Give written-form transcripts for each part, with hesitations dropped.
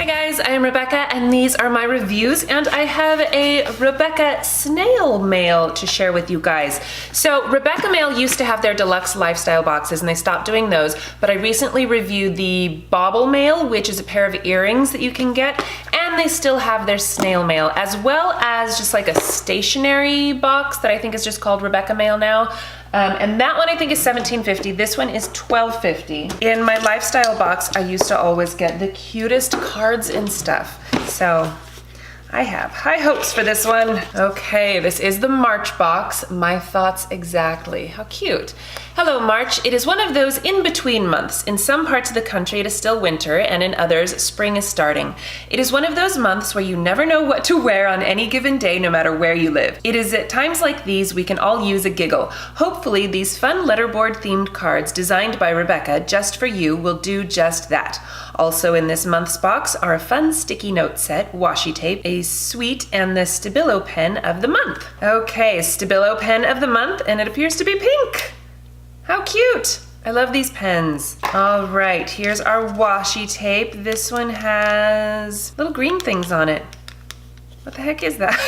guys, I am Rebecca and these are my reviews, and I have a Rebecca snail mail to share with you guys. So Rebecca Mail used to have their deluxe lifestyle boxes and they stopped doing those, but I recently reviewed the bauble mail, which is a pair of earrings that you can get, and they still have their snail mail, as well as just like a stationery box that I think is just called Rebecca Mail now. And that one I think is $17.50. This one is $12.50. In my lifestyle box, I used to always get the cutest cards and stuff. So I have high hopes for this one. Okay, this is the March box. My thoughts exactly. How cute. Hello, March. It is one of those in-between months. In some parts of the country, it is still winter, and in others, spring is starting. It is one of those months where you never know what to wear on any given day, no matter where you live. It is at times like these we can all use a giggle. Hopefully, these fun letterboard-themed cards designed by Rebecca just for you will do just that. Also in this month's box are a fun sticky note set, washi tape, a sweet, and the Stabilo pen of the month. Okay, Stabilo pen of the month, and it appears to be pink. How cute! I love these pens. All right, here's our washi tape. This one has little green things on it. What the heck is that?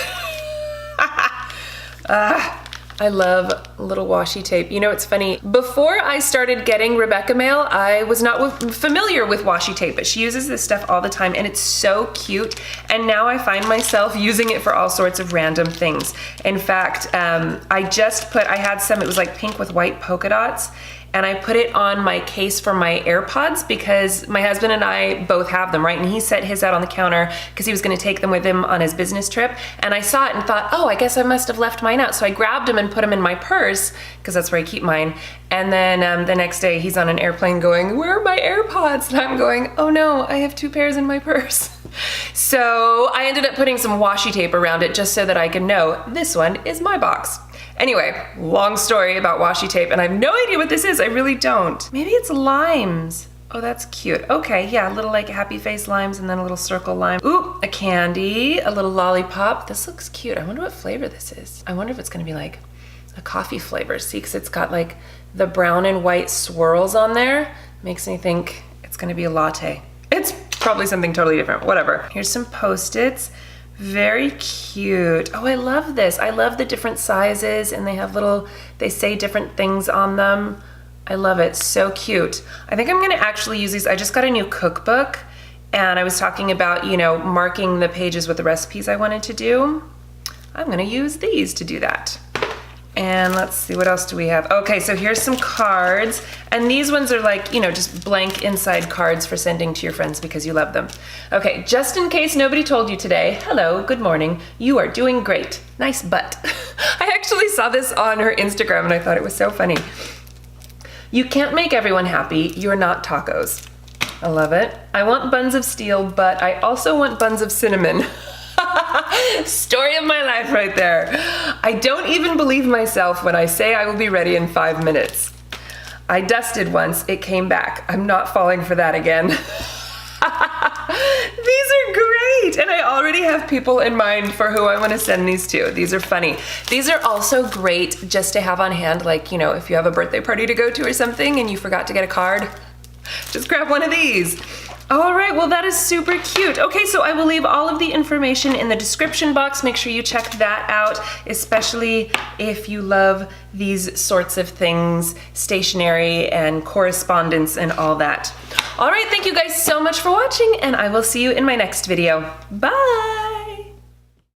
I love little washi tape. You know, it's funny. Before I started getting Rebecca Mail, I was not familiar with washi tape, but she uses this stuff all the time and it's so cute. And now I find myself using it for all sorts of random things. In fact, I had some, it was like pink with white polka dots, and I put it on my case for my AirPods because my husband and I both have them, right? And he set his out on the counter because he was gonna take them with him on his business trip. And I saw it and thought, oh, I guess I must have left mine out. So I grabbed them and put them in my purse because that's where I keep mine. And then the next day he's on an airplane going, where are my AirPods? And I'm going, oh no, I have 2 pairs in my purse. So I ended up putting some washi tape around it just so that I could know this one is my box. Anyway, long story about washi tape, and I have no idea what this is. I really don't. Maybe it's limes. Oh, that's cute. Okay, yeah, a little like happy face limes and then a little circle lime. Ooh, a candy, a little lollipop. This looks cute. I wonder what flavor this is. I wonder if it's gonna be like a coffee flavor. See, because it's got like the brown and white swirls on there. Makes me think it's gonna be a latte. It's probably something totally different, whatever. Here's some Post-its. Very cute. Oh, I love this. I love the different sizes and they have they say different things on them. I love it, so cute. I think I'm gonna actually use these. I just got a new cookbook and I was talking about, you know, marking the pages with the recipes I wanted to do. I'm gonna use these to do that. And let's see, what else do we have? Okay, so here's some cards. And these ones are like, you know, just blank inside cards for sending to your friends because you love them. Okay, just in case nobody told you today, hello, good morning. You are doing great. Nice butt. I actually saw this on her Instagram and I thought it was so funny. You can't make everyone happy. You're not tacos. I love it. I want buns of steel, but I also want buns of cinnamon. Story of my life right there. I don't even believe myself when I say I will be ready in 5 minutes. I dusted once, it came back. I'm not falling for that again. These are great, and I already have people in mind for who I want to send these to. These are funny. These are also great just to have on hand, like, you know, if you have a birthday party to go to or something and you forgot to get a card, just grab one of these. All right, well that is super cute. Okay, so I will leave all of the information in the description box. Make sure you check that out, especially if you love these sorts of things, stationery and correspondence and all that. All right, thank you guys so much for watching and I will see you in my next video. Bye.